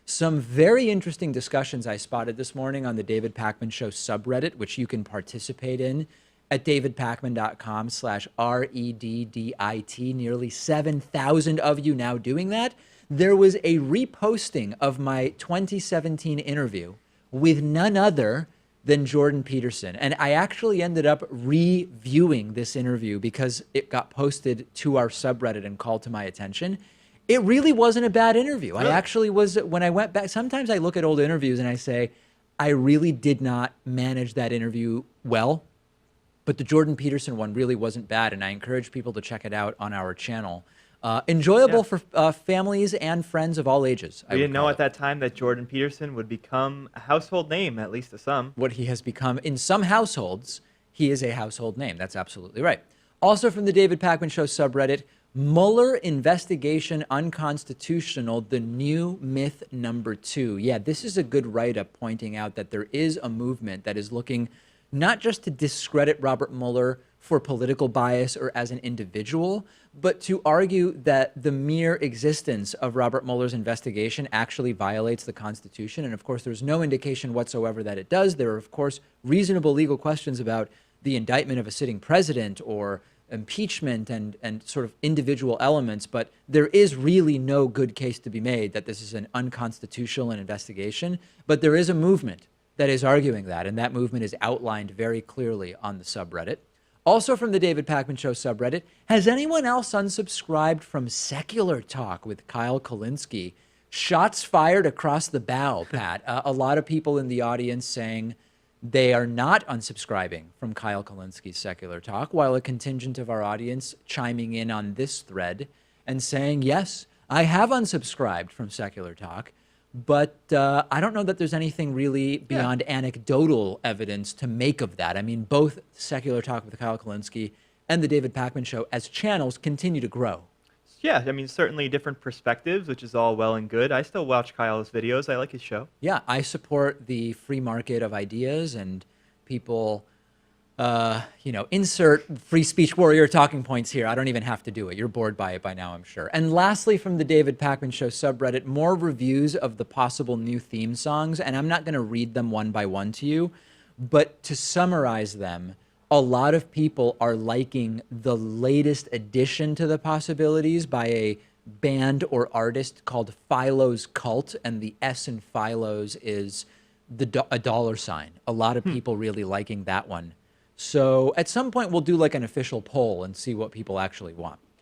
Some very interesting discussions I spotted this morning on the David Pakman Show subreddit, which you can participate in at davidpakman.com/REDDIT. Nearly 7,000 of you now doing that. There was a reposting of my 2017 interview with none other than Jordan Peterson. And I actually ended up reviewing this interview because it got posted to our subreddit and called to my attention. It really wasn't a bad interview. Really? I actually was, when I went back, sometimes I look at old interviews and I say, I really did not manage that interview well, but the Jordan Peterson one really wasn't bad. And I encourage people to check it out on our channel. Enjoyable for families and friends of all ages. We didn't know at that time that Jordan Peterson would become a household name, at least to some. What he has become in some households, he is a household name. That's absolutely right. Also from the David Pakman Show subreddit, Muller Investigation Unconstitutional, the new myth number 2. Yeah, this is a good write-up pointing out that there is a movement that is looking not just to discredit Robert Mueller for political bias or as an individual, but to argue that the mere existence of Robert Mueller's investigation actually violates the Constitution. And of course, there's no indication whatsoever that it does. There are, of course, reasonable legal questions about the indictment of a sitting president or impeachment and sort of individual elements, but there is really no good case to be made that this is an unconstitutional investigation. But there is a movement that is arguing that, and that movement is outlined very clearly on the subreddit. Also from the David Pakman Show subreddit, has anyone else unsubscribed from Secular Talk with Kyle Kulinski? Shots fired across the bow, Pat. A lot of people in the audience saying they are not unsubscribing from Kyle Kulinski's Secular Talk, while a contingent of our audience chiming in on this thread and saying, yes, I have unsubscribed from Secular Talk, but I don't know that there's anything really beyond anecdotal evidence to make of that. I mean, both Secular Talk with Kyle Kulinski and the David Pakman Show as channels continue to grow. Yeah, I mean, certainly different perspectives, which is all well and good. I still watch Kyle's videos. I like his show. Yeah, I support the free market of ideas, and people, insert free speech warrior talking points here. I don't even have to do it. You're bored by it by now, I'm sure. And lastly, from the David Pakman Show subreddit, more reviews of the possible new theme songs. And I'm not going to read them one by one to you, but to summarize them, a lot of people are liking the latest addition to the possibilities by a band or artist called Philo's Cult, and the S in Philo's is a $. A lot of people really liking that one. So at some point we'll do like an official poll and see what people actually want.